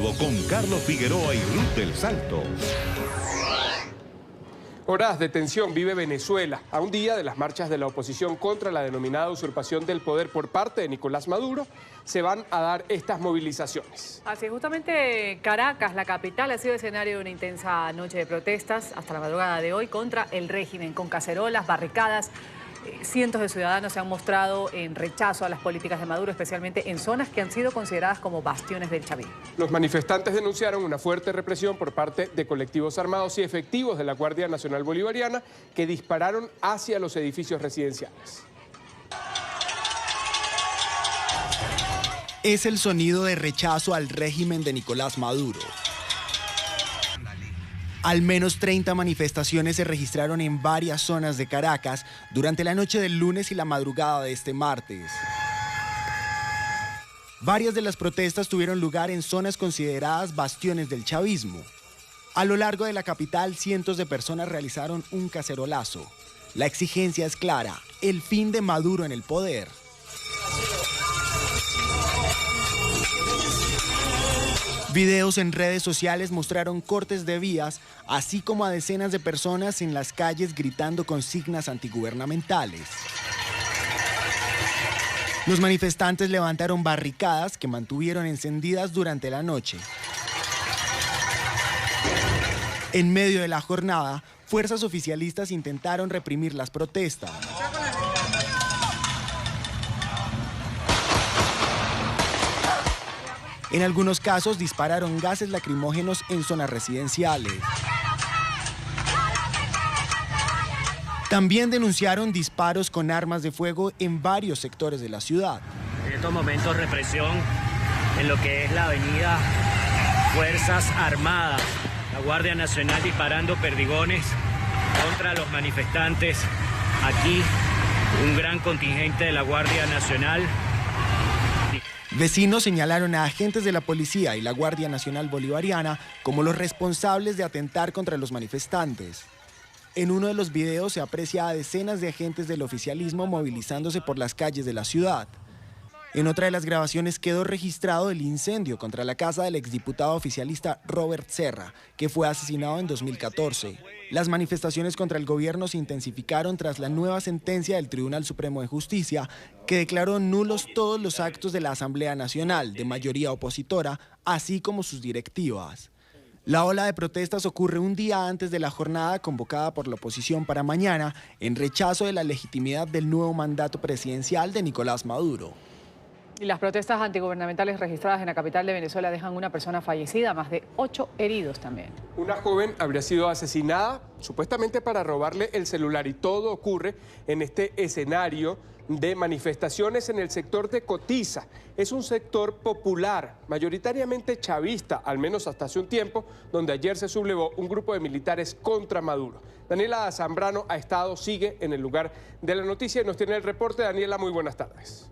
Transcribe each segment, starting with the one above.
todo con Carlos Figueroa y Ruth del Salto. Horas de tensión vive Venezuela a un día de las marchas de la oposición contra la denominada usurpación del poder por parte de Nicolás Maduro. Se van a dar estas movilizaciones. Así, justamente Caracas, la capital, ha sido escenario de una intensa noche de protestas hasta la madrugada de hoy contra el régimen, con cacerolas, barricadas. Cientos de ciudadanos se han mostrado en rechazo a las políticas de Maduro, especialmente en zonas que han sido consideradas como bastiones del chavismo. Los manifestantes denunciaron una fuerte represión por parte de colectivos armados y efectivos de la Guardia Nacional Bolivariana que dispararon hacia los edificios residenciales. Es el sonido de rechazo al régimen de Nicolás Maduro. Al menos 30 manifestaciones se registraron en varias zonas de Caracas durante la noche del lunes y la madrugada de este martes. Varias de las protestas tuvieron lugar en zonas consideradas bastiones del chavismo. A lo largo de la capital, cientos de personas realizaron un cacerolazo. La exigencia es clara: el fin de Maduro en el poder. Videos en redes sociales mostraron cortes de vías, así como a decenas de personas en las calles gritando consignas antigubernamentales. Los manifestantes levantaron barricadas que mantuvieron encendidas durante la noche. En medio de la jornada, fuerzas oficialistas intentaron reprimir las protestas. En algunos casos dispararon gases lacrimógenos en zonas residenciales. También denunciaron disparos con armas de fuego en varios sectores de la ciudad. En estos momentos represión en lo que es la avenida Fuerzas Armadas. La Guardia Nacional disparando perdigones contra los manifestantes. Aquí un gran contingente de la Guardia Nacional. Vecinos señalaron a agentes de la policía y la Guardia Nacional Bolivariana como los responsables de atentar contra los manifestantes. En uno de los videos se aprecia a decenas de agentes del oficialismo movilizándose por las calles de la ciudad. En otra de las grabaciones quedó registrado el incendio contra la casa del exdiputado oficialista Robert Serra, que fue asesinado en 2014. Las manifestaciones contra el gobierno se intensificaron tras la nueva sentencia del Tribunal Supremo de Justicia, que declaró nulos todos los actos de la Asamblea Nacional, de mayoría opositora, así como sus directivas. La ola de protestas ocurre un día antes de la jornada convocada por la oposición para mañana, en rechazo de la legitimidad del nuevo mandato presidencial de Nicolás Maduro. Y las protestas antigubernamentales registradas en la capital de Venezuela dejan una persona fallecida, más de 8 heridos también. Una joven habría sido asesinada supuestamente para robarle el celular y todo ocurre en este escenario de manifestaciones en el sector de Cotiza. Es un sector popular, mayoritariamente chavista, al menos hasta hace un tiempo, donde ayer se sublevó un grupo de militares contra Maduro. Daniela Zambrano sigue en el lugar de la noticia y nos tiene el reporte. Daniela, muy buenas tardes.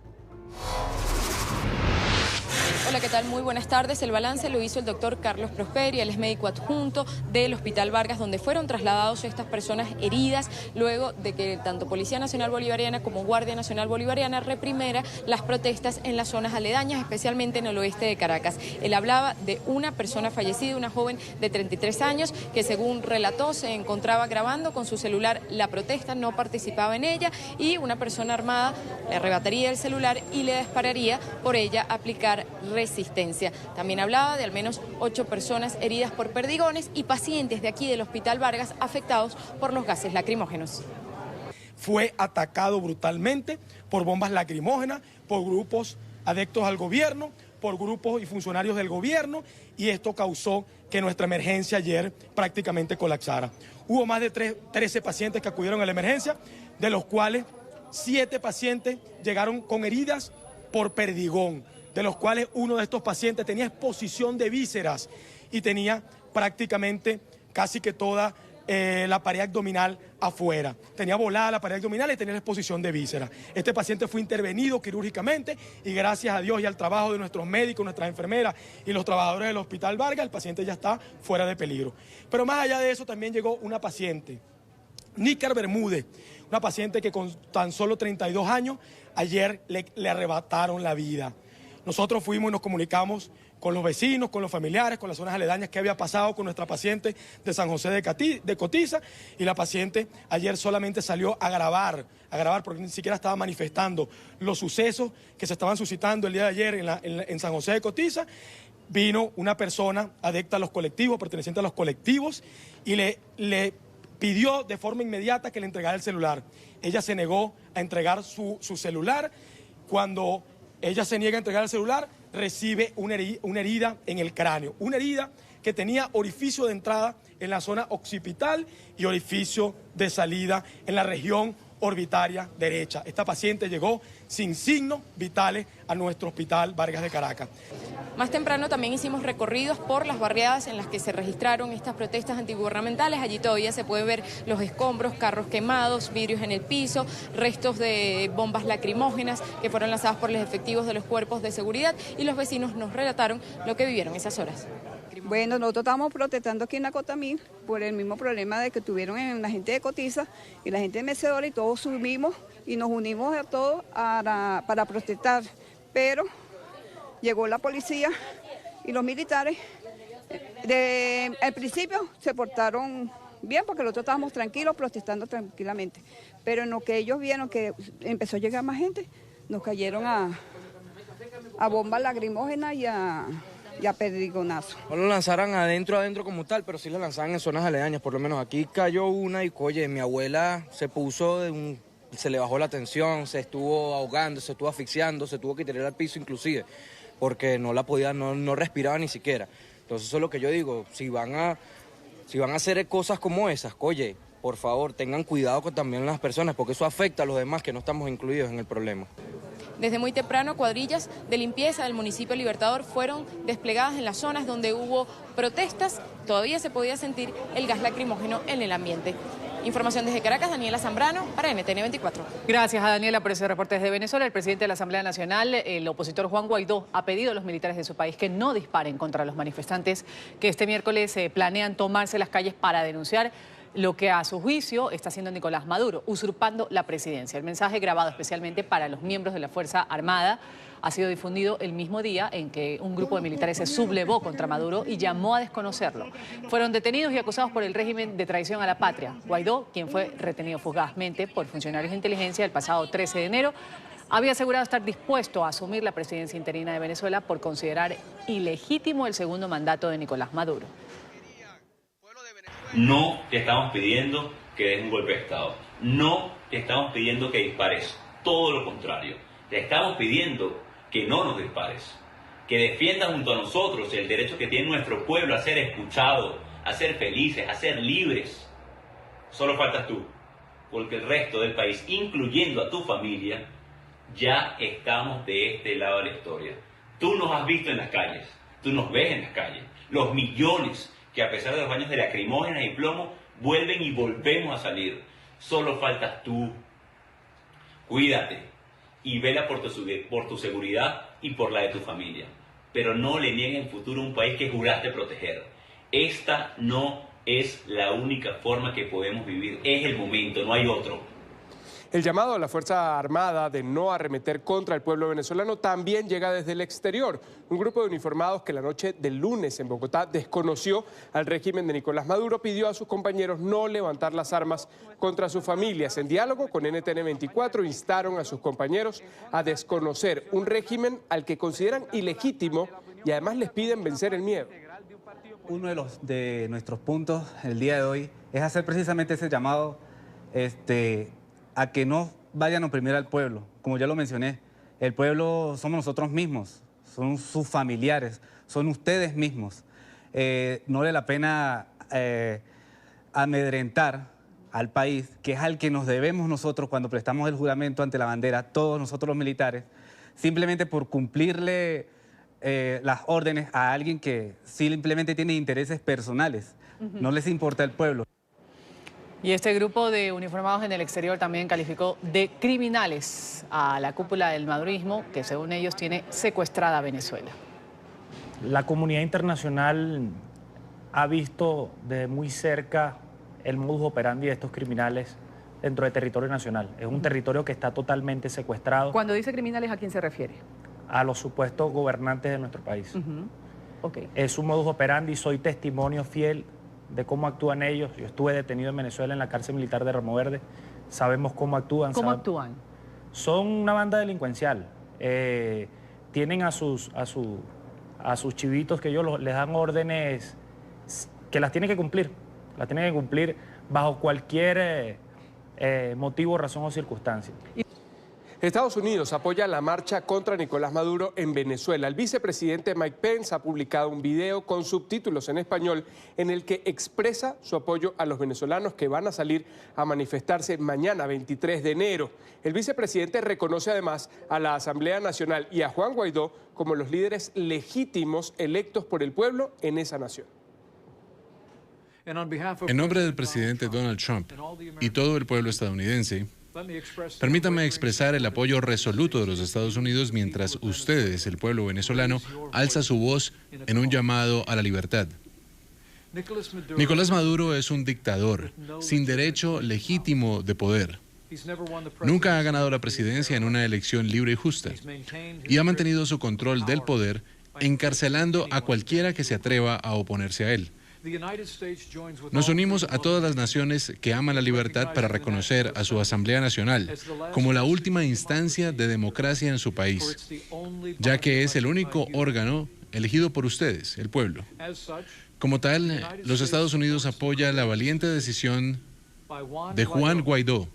Hola, ¿qué tal? Muy buenas tardes. El balance lo hizo el doctor Carlos Prosperi, él es médico adjunto del Hospital Vargas, donde fueron trasladados estas personas heridas luego de que tanto Policía Nacional Bolivariana como Guardia Nacional Bolivariana reprimieran las protestas en las zonas aledañas, especialmente en el oeste de Caracas. Él hablaba de una persona fallecida, una joven de 33 años, que según relató se encontraba grabando con su celular la protesta, no participaba en ella, y una persona armada le arrebataría el celular y le dispararía por ella aplicar resistencia. También hablaba de al menos 8 personas heridas por perdigones y pacientes de aquí del Hospital Vargas afectados por los gases lacrimógenos. Fue atacado brutalmente por bombas lacrimógenas, por grupos adeptos al gobierno, por grupos y funcionarios del gobierno, y esto causó que nuestra emergencia ayer prácticamente colapsara. Hubo más de 13 pacientes que acudieron a la emergencia, de los cuales 7 pacientes llegaron con heridas por perdigón, de los cuales uno de estos pacientes tenía exposición de vísceras y tenía prácticamente casi que toda la pared abdominal afuera. Tenía volada la pared abdominal y tenía la exposición de vísceras. Este paciente fue intervenido quirúrgicamente y gracias a Dios y al trabajo de nuestros médicos, nuestras enfermeras y los trabajadores del Hospital Vargas, el paciente ya está fuera de peligro. Pero más allá de eso también llegó una paciente, Nícar Bermúdez, una paciente que con tan solo 32 años ayer le arrebataron la vida. Nosotros fuimos y nos comunicamos con los vecinos, con los familiares, con las zonas aledañas, qué había pasado con nuestra paciente de San José de Cotiza, y la paciente ayer solamente salió a grabar porque ni siquiera estaba manifestando los sucesos que se estaban suscitando el día de ayer en San José de Cotiza. Vino una persona adicta a los colectivos, perteneciente a los colectivos, y le pidió de forma inmediata que le entregara el celular. Ella se negó a entregar su celular. Cuando ella se niega a entregar el celular, recibe una herida en el cráneo, una herida que tenía orificio de entrada en la zona occipital y orificio de salida en la región orbitaria derecha. Esta paciente llegó sin signos vitales a nuestro hospital Vargas de Caracas. Más temprano también hicimos recorridos por las barriadas en las que se registraron estas protestas antigubernamentales. Allí todavía se puede ver los escombros, carros quemados, vidrios en el piso, restos de bombas lacrimógenas que fueron lanzadas por los efectivos de los cuerpos de seguridad, y los vecinos nos relataron lo que vivieron esas horas. Bueno, nosotros estábamos protestando aquí en Nacotamil por el mismo problema de que tuvieron en la gente de Cotiza y la gente de Mecedora, y todos subimos y nos unimos a todos para protestar, pero llegó la policía y los militares. Al principio se portaron bien porque nosotros estábamos tranquilos, protestando tranquilamente, pero en lo que ellos vieron que empezó a llegar más gente, nos cayeron a bombas lacrimógenas y a perdigonazo. No lo lanzaran adentro como tal, pero sí lo lanzaban en zonas aledañas. Por lo menos aquí cayó una y, oye, mi abuela se puso, se le bajó la tensión, se estuvo ahogando, se estuvo asfixiando, se tuvo que tirar al piso inclusive, porque no la podía, no respiraba ni siquiera. Entonces eso es lo que yo digo, si van a hacer cosas como esas, oye, por favor, tengan cuidado con también las personas, porque eso afecta a los demás que no estamos incluidos en el problema. Desde muy temprano, cuadrillas de limpieza del municipio Libertador fueron desplegadas en las zonas donde hubo protestas. Todavía se podía sentir el gas lacrimógeno en el ambiente. Información desde Caracas, Daniela Zambrano, para NTN 24. Gracias a Daniela por ese reporte desde Venezuela. El presidente de la Asamblea Nacional, el opositor Juan Guaidó, ha pedido a los militares de su país que no disparen contra los manifestantes que este miércoles planean tomarse las calles para denunciar lo que a su juicio está haciendo Nicolás Maduro, usurpando la presidencia. El mensaje, grabado especialmente para los miembros de la Fuerza Armada, ha sido difundido el mismo día en que un grupo de militares se sublevó contra Maduro y llamó a desconocerlo. Fueron detenidos y acusados por el régimen de traición a la patria. Guaidó, quien fue retenido fugazmente por funcionarios de inteligencia el pasado 13 de enero, había asegurado estar dispuesto a asumir la presidencia interina de Venezuela por considerar ilegítimo el segundo mandato de Nicolás Maduro. No te estamos pidiendo que des un golpe de Estado. No te estamos pidiendo que dispares. Todo lo contrario. Te estamos pidiendo que no nos dispares. Que defiendas junto a nosotros el derecho que tiene nuestro pueblo a ser escuchado, a ser felices, a ser libres. Solo faltas tú. Porque el resto del país, incluyendo a tu familia, ya estamos de este lado de la historia. Tú nos has visto en las calles. Tú nos ves en las calles. Los millones que a pesar de los baños de lacrimógenas y plomo, vuelven y volvemos a salir. Solo faltas tú. Cuídate y vela por tu seguridad y por la de tu familia. Pero no le niegues el futuro a un país que juraste proteger. Esta no es la única forma que podemos vivir. Es el momento, no hay otro. El llamado a la Fuerza Armada de no arremeter contra el pueblo venezolano también llega desde el exterior. Un grupo de uniformados que la noche del lunes en Bogotá desconoció al régimen de Nicolás Maduro pidió a sus compañeros no levantar las armas contra sus familias. En diálogo con NTN 24 instaron a sus compañeros a desconocer un régimen al que consideran ilegítimo y además les piden vencer el miedo. Uno de nuestros puntos el día de hoy es hacer precisamente ese llamado a que no vayan a oprimir al pueblo. Como ya lo mencioné, el pueblo somos nosotros mismos, son sus familiares, son ustedes mismos. No vale la pena amedrentar al país, que es al que nos debemos nosotros cuando prestamos el juramento ante la bandera, todos nosotros los militares, simplemente por cumplirle las órdenes a alguien que simplemente tiene intereses personales. No les importa el pueblo. Y este grupo de uniformados en el exterior también calificó de criminales a la cúpula del madurismo, que según ellos tiene secuestrada a Venezuela. La comunidad internacional ha visto de muy cerca el modus operandi de estos criminales dentro del territorio nacional. Es un territorio que está totalmente secuestrado. Cuando dice criminales, ¿a quién se refiere? A los supuestos gobernantes de nuestro país. Okay. Es un modus operandi, soy testimonio fiel de cómo actúan ellos. Yo estuve detenido en Venezuela en la cárcel militar de Ramo Verde. Sabemos cómo actúan. ¿Cómo actúan? Son una banda delincuencial. Tienen a sus chivitos que ellos les dan órdenes que las tienen que cumplir. Las tienen que cumplir bajo cualquier motivo, razón o circunstancia. Estados Unidos apoya la marcha contra Nicolás Maduro en Venezuela. El vicepresidente Mike Pence ha publicado un video con subtítulos en español en el que expresa su apoyo a los venezolanos que van a salir a manifestarse mañana, 23 de enero. El vicepresidente reconoce además a la Asamblea Nacional y a Juan Guaidó como los líderes legítimos electos por el pueblo en esa nación. En nombre del presidente Donald Trump y todo el pueblo estadounidense, permítanme expresar el apoyo resoluto de los Estados Unidos mientras ustedes, el pueblo venezolano, alza su voz en un llamado a la libertad. Nicolás Maduro es un dictador sin derecho legítimo de poder. Nunca ha ganado la presidencia en una elección libre y justa y ha mantenido su control del poder encarcelando a cualquiera que se atreva a oponerse a él. Nos unimos a todas las naciones que aman la libertad para reconocer a su Asamblea Nacional como la última instancia de democracia en su país, ya que es el único órgano elegido por ustedes, el pueblo. Como tal, los Estados Unidos apoyan la valiente decisión de Juan Guaidó,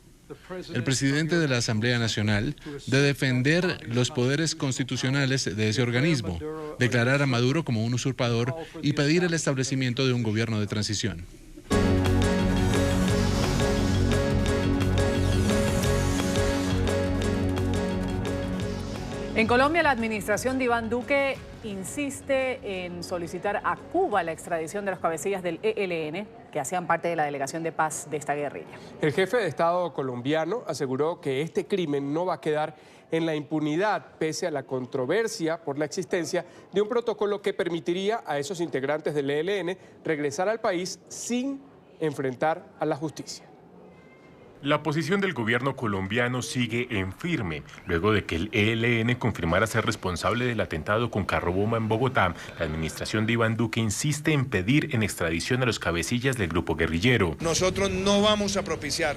el presidente de la Asamblea Nacional, de defender los poderes constitucionales de ese organismo, declarar a Maduro como un usurpador y pedir el establecimiento de un gobierno de transición. En Colombia, la administración de Iván Duque insiste en solicitar a Cuba la extradición de los cabecillas del ELN, que hacían parte de la delegación de paz de esta guerrilla. El jefe de Estado colombiano aseguró que este crimen no va a quedar en la impunidad, pese a la controversia por la existencia de un protocolo que permitiría a esos integrantes del ELN regresar al país sin enfrentar a la justicia. La posición del gobierno colombiano sigue en firme. Luego de que el ELN confirmara ser responsable del atentado con carrobomba en Bogotá, la administración de Iván Duque insiste en pedir en extradición a los cabecillas del grupo guerrillero. Nosotros no vamos a propiciar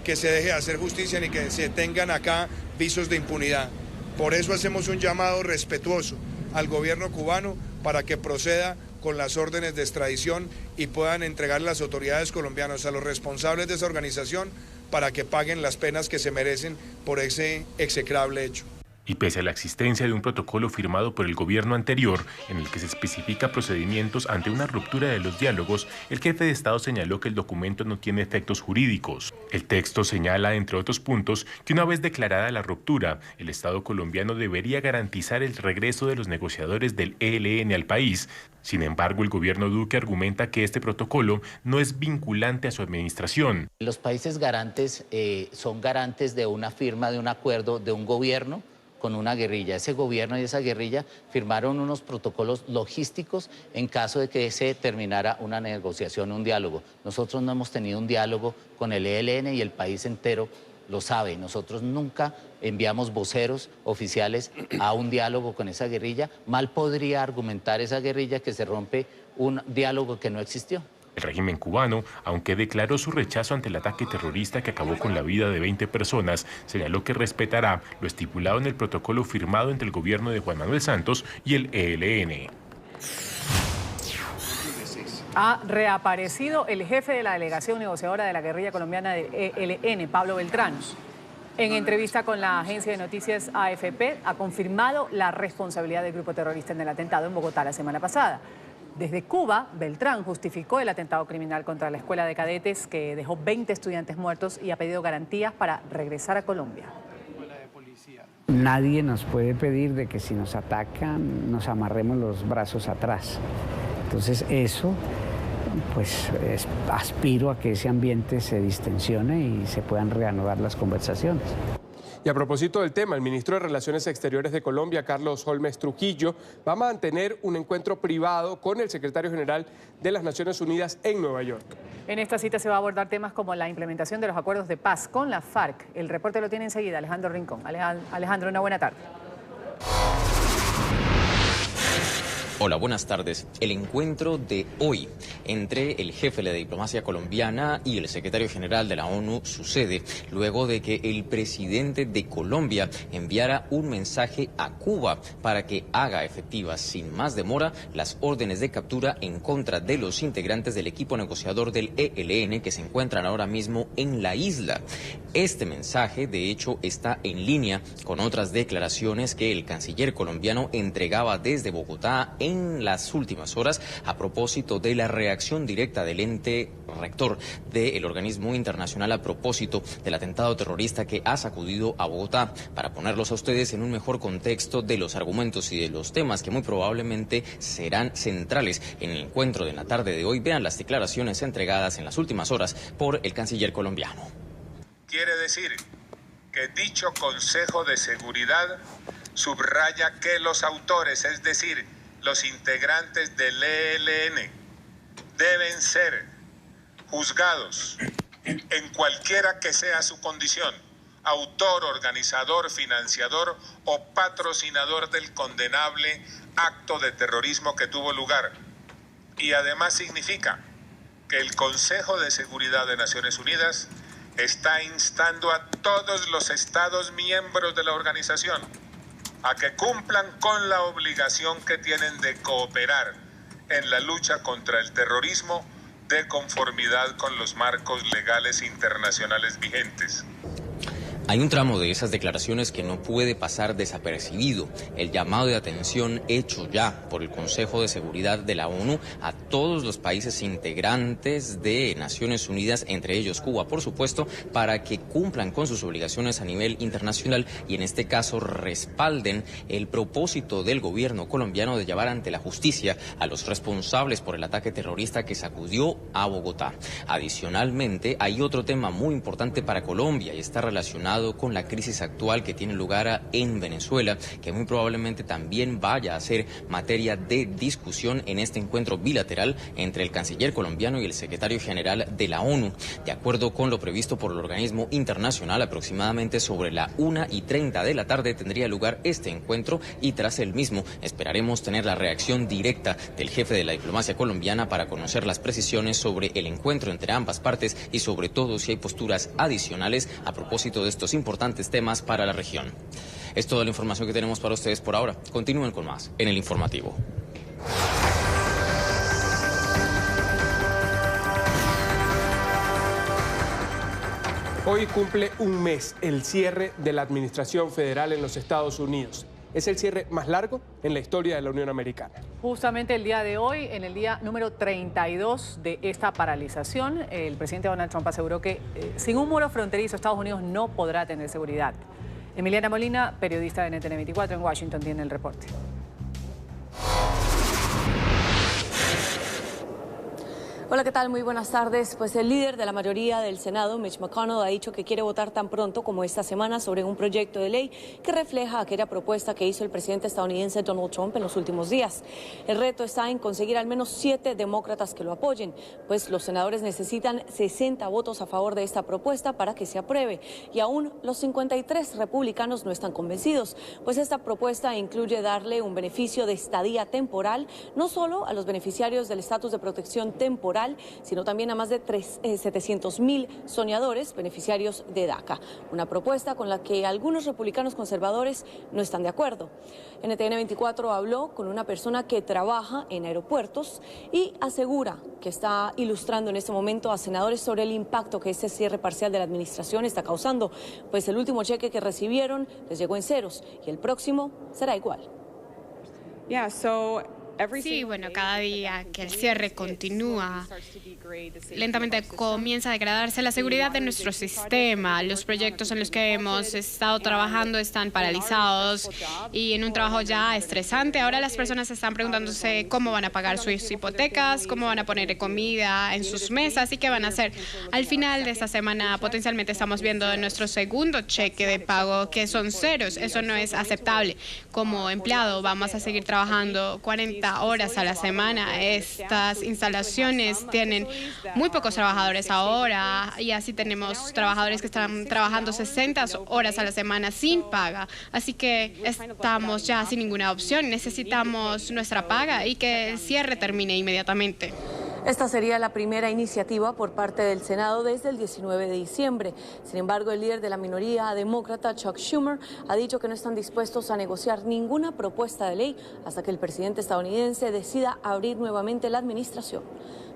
que se deje de hacer justicia ni que se tengan acá visos de impunidad. Por eso hacemos un llamado respetuoso al gobierno cubano para que proceda con las órdenes de extradición y puedan entregar las autoridades colombianas a los responsables de esa organización para que paguen las penas que se merecen por ese execrable hecho. Y pese a la existencia de un protocolo firmado por el gobierno anterior, en el que se especifica procedimientos ante una ruptura de los diálogos, el jefe de Estado señaló que el documento no tiene efectos jurídicos. El texto señala, entre otros puntos, que una vez declarada la ruptura, el Estado colombiano debería garantizar el regreso de los negociadores del ELN al país. Sin embargo, el gobierno Duque argumenta que este protocolo no es vinculante a su administración. Los países garantes son garantes de una firma, de un acuerdo, de un gobierno con una guerrilla. Ese gobierno y esa guerrilla firmaron unos protocolos logísticos en caso de que se terminara una negociación, un diálogo. Nosotros no hemos tenido un diálogo con el ELN y el país entero lo sabe. Nosotros nunca enviamos voceros oficiales a un diálogo con esa guerrilla. Mal podría argumentar esa guerrilla que se rompe un diálogo que no existió. El régimen cubano, aunque declaró su rechazo ante el ataque terrorista que acabó con la vida de 20 personas, señaló que respetará lo estipulado en el protocolo firmado entre el gobierno de Juan Manuel Santos y el ELN. Ha reaparecido el jefe de la delegación negociadora de la guerrilla colombiana del ELN, Pablo Beltrán. En entrevista con la agencia de noticias AFP, ha confirmado la responsabilidad del grupo terrorista en el atentado en Bogotá la semana pasada. Desde Cuba, Beltrán justificó el atentado criminal contra la escuela de cadetes que dejó 20 estudiantes muertos y ha pedido garantías para regresar a Colombia. Nadie nos puede pedir de que si nos atacan nos amarremos los brazos atrás. Entonces eso, pues aspiro a que ese ambiente se distensione y se puedan reanudar las conversaciones. Y a propósito del tema, el ministro de Relaciones Exteriores de Colombia, Carlos Holmes Trujillo, va a mantener un encuentro privado con el secretario general de las Naciones Unidas en Nueva York. En esta cita se va a abordar temas como la implementación de los acuerdos de paz con la FARC. El reporte lo tiene enseguida Alejandro Rincón. Alejandro, una buena tarde. Hola, buenas tardes. El encuentro de hoy entre el jefe de la diplomacia colombiana y el secretario general de la ONU sucede luego de que el presidente de Colombia enviara un mensaje a Cuba para que haga efectivas sin más demora las órdenes de captura en contra de los integrantes del equipo negociador del ELN que se encuentran ahora mismo en la isla. Este mensaje, de hecho, está en línea con otras declaraciones que el canciller colombiano entregaba desde Bogotá en las últimas horas a propósito de la reacción directa del ente rector del organismo internacional a propósito del atentado terrorista que ha sacudido a Bogotá. Para ponerlos a ustedes en un mejor contexto de los argumentos y de los temas que muy probablemente serán centrales en el encuentro de la tarde de hoy, vean las declaraciones entregadas en las últimas horas por el canciller colombiano. Quiere decir que dicho Consejo de Seguridad subraya que los autores, es decir, los integrantes del ELN, deben ser juzgados en cualquiera que sea su condición, autor, organizador, financiador o patrocinador del condenable acto de terrorismo que tuvo lugar. Y además significa que el Consejo de Seguridad de Naciones Unidas está instando a todos los Estados miembros de la organización a que cumplan con la obligación que tienen de cooperar en la lucha contra el terrorismo de conformidad con los marcos legales internacionales vigentes. Hay un tramo de esas declaraciones que no puede pasar desapercibido. El llamado de atención hecho ya por el Consejo de Seguridad de la ONU a todos los países integrantes de Naciones Unidas, entre ellos Cuba, por supuesto, para que cumplan con sus obligaciones a nivel internacional y en este caso respalden el propósito del gobierno colombiano de llevar ante la justicia a los responsables por el ataque terrorista que sacudió a Bogotá. Adicionalmente, hay otro tema muy importante para Colombia y está relacionado con la crisis actual que tiene lugar en Venezuela, que muy probablemente también vaya a ser materia de discusión en este encuentro bilateral entre el canciller colombiano y el secretario general de la ONU. De acuerdo con lo previsto por el organismo internacional, aproximadamente sobre la 1:30 de la tarde tendría lugar este encuentro y tras el mismo esperaremos tener la reacción directa del jefe de la diplomacia colombiana para conocer las precisiones sobre el encuentro entre ambas partes y sobre todo si hay posturas adicionales a propósito de estos importantes temas para la región. Es toda la información que tenemos para ustedes por ahora. Continúen con más en el informativo. Hoy cumple un mes el cierre de la administración federal en los Estados Unidos. Es el cierre más largo en la historia de la Unión Americana. Justamente el día de hoy, en el día número 32 de esta paralización, el presidente Donald Trump aseguró que sin un muro fronterizo Estados Unidos no podrá tener seguridad. Emiliana Molina, periodista de NTN 24 en Washington, tiene el reporte. Hola, ¿qué tal? Muy buenas tardes. Pues el líder de la mayoría del Senado, Mitch McConnell, ha dicho que quiere votar tan pronto como esta semana sobre un proyecto de ley que refleja aquella propuesta que hizo el presidente estadounidense Donald Trump en los últimos días. El reto está en conseguir al menos 7 demócratas que lo apoyen, pues los senadores necesitan 60 votos a favor de esta propuesta para que se apruebe. Y aún los 53 republicanos no están convencidos, pues esta propuesta incluye darle un beneficio de estadía temporal, no solo a los beneficiarios del estatus de protección temporal, sino también a más de 700,000 soñadores beneficiarios de DACA. Una propuesta con la que algunos republicanos conservadores no están de acuerdo. NTN 24 habló con una persona que trabaja en aeropuertos y asegura que está ilustrando en este momento a senadores sobre el impacto que este cierre parcial de la administración está causando, pues el último cheque que recibieron les llegó en ceros y el próximo será igual. Sí, bueno, cada día que el cierre continúa, lentamente comienza a degradarse la seguridad de nuestro sistema. Los proyectos en los que hemos estado trabajando están paralizados y en un trabajo ya estresante. Ahora las personas están preguntándose cómo van a pagar sus hipotecas, cómo van a poner comida en sus mesas y qué van a hacer. Al final de esta semana potencialmente estamos viendo nuestro segundo cheque de pago que son ceros. Eso no es aceptable. Como empleado vamos a seguir trabajando 40 60 horas a la semana. Estas instalaciones tienen muy pocos trabajadores ahora y así tenemos trabajadores que están trabajando 60 horas a la semana sin paga. Así que estamos ya sin ninguna opción. Necesitamos nuestra paga y que el cierre termine inmediatamente. Esta sería la primera iniciativa por parte del Senado desde el 19 de diciembre. Sin embargo, el líder de la minoría demócrata, Chuck Schumer, ha dicho que no están dispuestos a negociar ninguna propuesta de ley hasta que el presidente estadounidense decida abrir nuevamente la administración.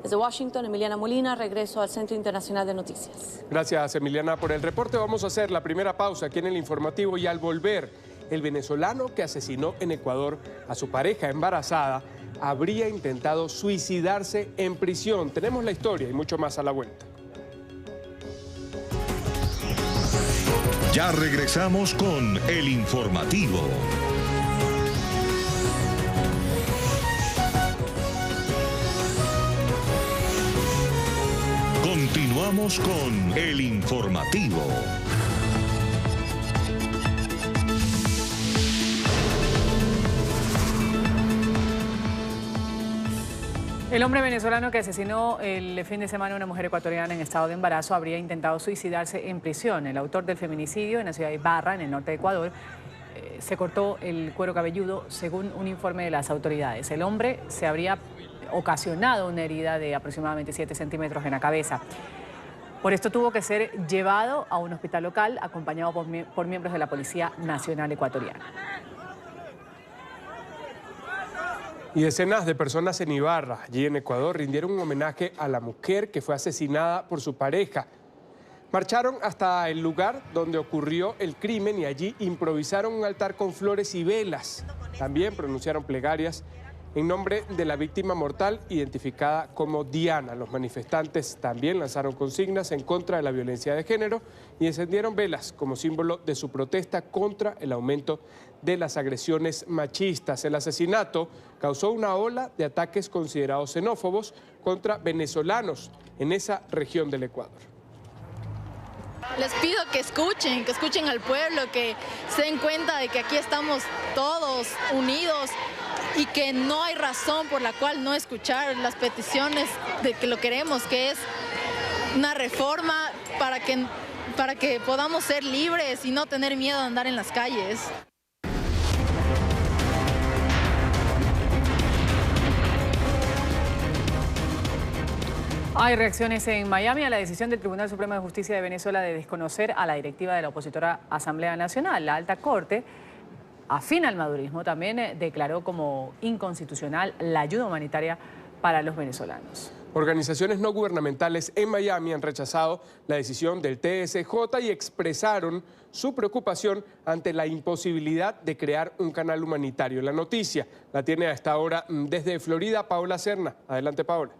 Desde Washington, Emiliana Molina, regreso al Centro Internacional de Noticias. Gracias, Emiliana, por el reporte. Vamos a hacer la primera pausa aquí en el informativo y al volver, el venezolano que asesinó en Ecuador a su pareja embarazada habría intentado suicidarse en prisión. Tenemos la historia y mucho más a la vuelta. Ya regresamos con el informativo. Continuamos con el informativo. El hombre venezolano que asesinó el fin de semana a una mujer ecuatoriana en estado de embarazo habría intentado suicidarse en prisión. El autor del feminicidio en la ciudad de Ibarra, en el norte de Ecuador, se cortó el cuero cabelludo, según un informe de las autoridades. El hombre se habría ocasionado una herida de aproximadamente 7 centímetros en la cabeza. Por esto tuvo que ser llevado a un hospital local, acompañado por miembros de la Policía Nacional Ecuatoriana. Y decenas de personas en Ibarra, allí en Ecuador, rindieron un homenaje a la mujer que fue asesinada por su pareja. Marcharon hasta el lugar donde ocurrió el crimen y allí improvisaron un altar con flores y velas. También pronunciaron plegarias en nombre de la víctima mortal identificada como Diana. Los manifestantes también lanzaron consignas en contra de la violencia de género y encendieron velas como símbolo de su protesta contra el aumento de las agresiones machistas. El asesinato causó una ola de ataques considerados xenófobos contra venezolanos en esa región del Ecuador. Les pido que escuchen al pueblo, que se den cuenta de que aquí estamos todos unidos y que no hay razón por la cual no escuchar las peticiones de que lo queremos, que es una reforma para que podamos ser libres y no tener miedo de andar en las calles. Hay reacciones en Miami a la decisión del Tribunal Supremo de Justicia de Venezuela de desconocer a la directiva de la opositora Asamblea Nacional. La Alta Corte, afín al madurismo, también declaró como inconstitucional la ayuda humanitaria para los venezolanos. Organizaciones no gubernamentales en Miami han rechazado la decisión del TSJ y expresaron su preocupación ante la imposibilidad de crear un canal humanitario. La noticia la tiene a esta hora desde Florida Paola Serna. Adelante, Paola.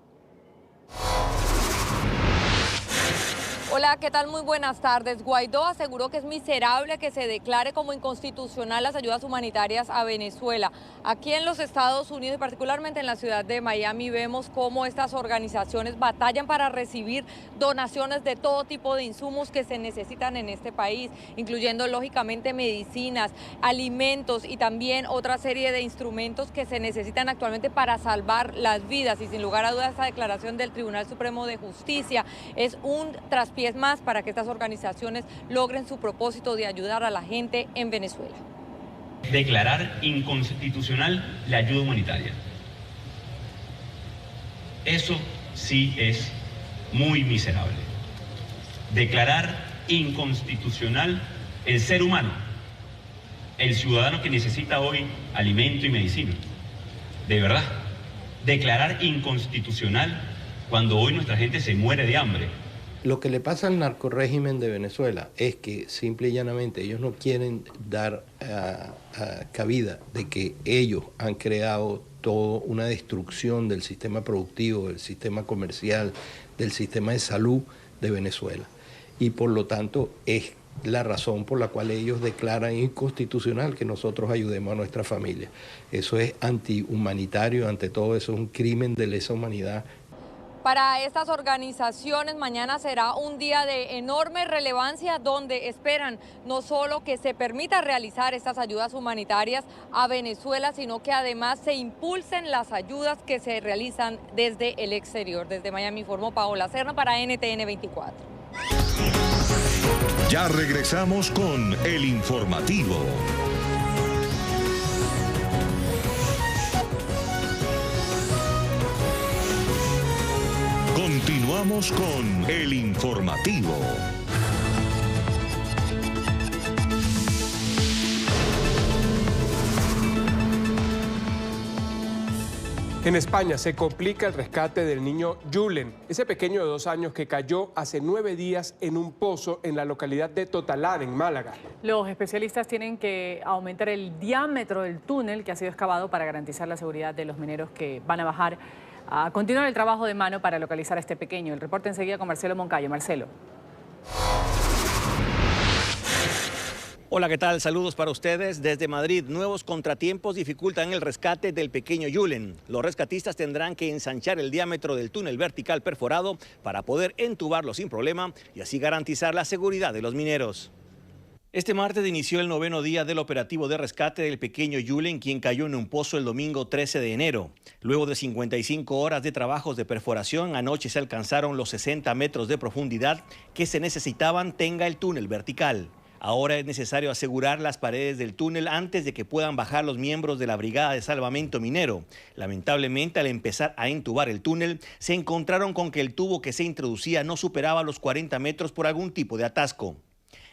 Hola, ¿qué tal? Muy buenas tardes. Guaidó aseguró que es miserable que se declare como inconstitucional las ayudas humanitarias a Venezuela. Aquí en los Estados Unidos y particularmente en la ciudad de Miami vemos cómo estas organizaciones batallan para recibir donaciones de todo tipo de insumos que se necesitan en este país, incluyendo lógicamente medicinas, alimentos y también otra serie de instrumentos que se necesitan actualmente para salvar las vidas. Y sin lugar a dudas, esta declaración del Tribunal Supremo de Justicia es un traspiés más para que estas organizaciones logren su propósito de ayudar a la gente en Venezuela. Declarar inconstitucional la ayuda humanitaria. Eso sí es muy miserable. Declarar inconstitucional el ser humano, el ciudadano que necesita hoy alimento y medicina. De verdad, declarar inconstitucional cuando hoy nuestra gente se muere de hambre. Lo que le pasa al narcorrégimen de Venezuela es que simple y llanamente ellos no quieren dar cabida de que ellos han creado toda una destrucción del sistema productivo, del sistema comercial, del sistema de salud de Venezuela. Y por lo tanto es la razón por la cual ellos declaran inconstitucional que nosotros ayudemos a nuestra familia. Eso es antihumanitario, ante todo eso es un crimen de lesa humanidad. Para estas organizaciones mañana será un día de enorme relevancia donde esperan no solo que se permita realizar estas ayudas humanitarias a Venezuela, sino que además se impulsen las ayudas que se realizan desde el exterior. Desde Miami informó Paola Serna para NTN 24. Ya regresamos con el informativo. Continuamos con el informativo. En España se complica el rescate del niño Julen, ese pequeño de 2 años que cayó hace 9 días en un pozo en la localidad de Totalán, en Málaga. Los especialistas tienen que aumentar el diámetro del túnel que ha sido excavado para garantizar la seguridad de los mineros que van a bajar a continuar el trabajo de mano para localizar a este pequeño. El reporte enseguida con Marcelo Moncayo. Marcelo. Hola, ¿qué tal? Saludos para ustedes desde Madrid. Nuevos contratiempos dificultan el rescate del pequeño Julen. Los rescatistas tendrán que ensanchar el diámetro del túnel vertical perforado para poder entubarlo sin problema y así garantizar la seguridad de los mineros. Este martes inició el 9º día del operativo de rescate del pequeño Julen, quien cayó en un pozo el domingo 13 de enero. Luego de 55 horas de trabajos de perforación, anoche se alcanzaron los 60 metros de profundidad que se necesitaban tenga el túnel vertical. Ahora es necesario asegurar las paredes del túnel antes de que puedan bajar los miembros de la Brigada de Salvamento Minero. Lamentablemente, al empezar a entubar el túnel, se encontraron con que el tubo que se introducía no superaba los 40 metros por algún tipo de atasco.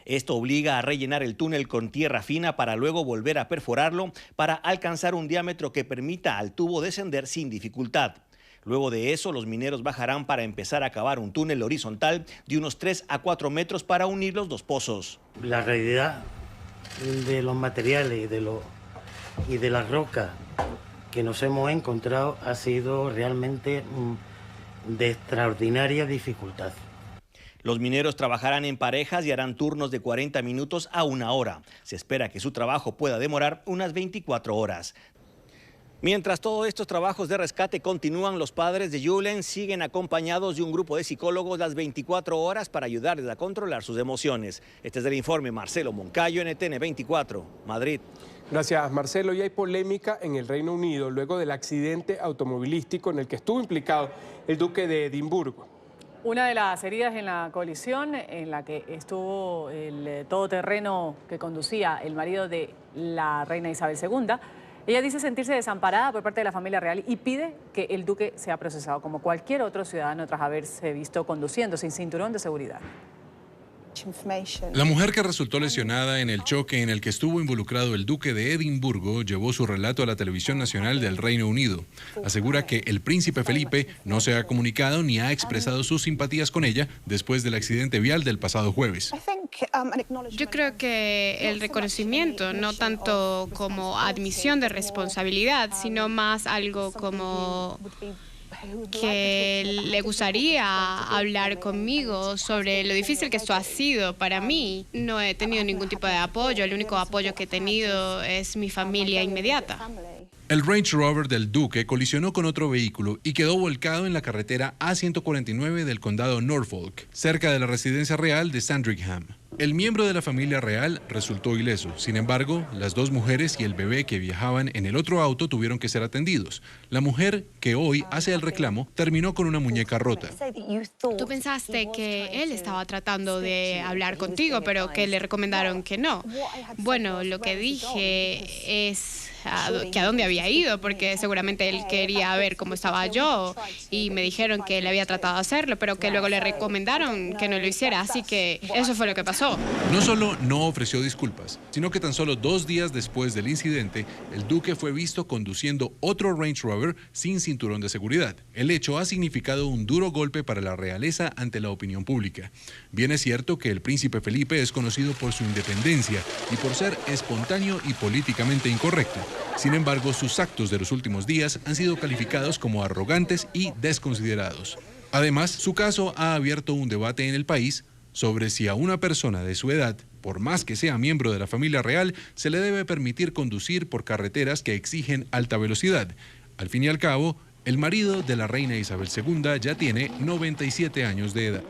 Esto obliga a rellenar el túnel con tierra fina para luego volver a perforarlo para alcanzar un diámetro que permita al tubo descender sin dificultad. Luego de eso, los mineros bajarán para empezar a cavar un túnel horizontal de unos 3 a 4 metros para unir los dos pozos. La realidad de los materiales y de la roca que nos hemos encontrado ha sido realmente de extraordinaria dificultad. Los mineros trabajarán en parejas y harán turnos de 40 minutos a 1 hora. Se espera que su trabajo pueda demorar unas 24 horas. Mientras todos estos trabajos de rescate continúan, los padres de Julen siguen acompañados de un grupo de psicólogos las 24 horas para ayudarles a controlar sus emociones. Este es el informe. Marcelo Moncayo, NTN 24, Madrid. Gracias, Marcelo. Y hay polémica en el Reino Unido luego del accidente automovilístico en el que estuvo implicado el duque de Edimburgo. Una de las heridas en la colisión en la que estuvo el todoterreno que conducía el marido de la reina Isabel II. Ella dice sentirse desamparada por parte de la familia real y pide que el duque sea procesado como cualquier otro ciudadano tras haberse visto conduciendo sin cinturón de seguridad. La mujer que resultó lesionada en el choque en el que estuvo involucrado el duque de Edimburgo llevó su relato a la televisión nacional del Reino Unido. Asegura que el príncipe Felipe no se ha comunicado ni ha expresado sus simpatías con ella después del accidente vial del pasado jueves. Yo creo que el reconocimiento, no tanto como admisión de responsabilidad, sino más algo como que le gustaría hablar conmigo sobre lo difícil que esto ha sido para mí. No he tenido ningún tipo de apoyo, el único apoyo que he tenido es mi familia inmediata. El Range Rover del duque colisionó con otro vehículo y quedó volcado en la carretera A149 del condado Norfolk, cerca de la residencia real de Sandringham. El miembro de la familia real resultó ileso. Sin embargo, las 2 mujeres y el bebé que viajaban en el otro auto tuvieron que ser atendidos. La mujer, que hoy hace el reclamo, terminó con una muñeca rota. Tú pensaste que él estaba tratando de hablar contigo, pero que le recomendaron que no. Bueno, lo que dije es que a dónde había ido, porque seguramente él quería ver cómo estaba yo y me dijeron que él había tratado de hacerlo, pero que luego le recomendaron que no lo hiciera, así que eso fue lo que pasó. No solo no ofreció disculpas, sino que tan solo 2 días después del incidente, el duque fue visto conduciendo otro Range Rover sin cinturón de seguridad. El hecho ha significado un duro golpe para la realeza ante la opinión pública. Bien es cierto que el príncipe Felipe es conocido por su independencia y por ser espontáneo y políticamente incorrecto. Sin embargo, sus actos de los últimos días han sido calificados como arrogantes y desconsiderados. Además, su caso ha abierto un debate en el país sobre si a una persona de su edad, por más que sea miembro de la familia real, se le debe permitir conducir por carreteras que exigen alta velocidad. Al fin y al cabo, El marido de la reina Isabel II ya tiene 97 años de edad.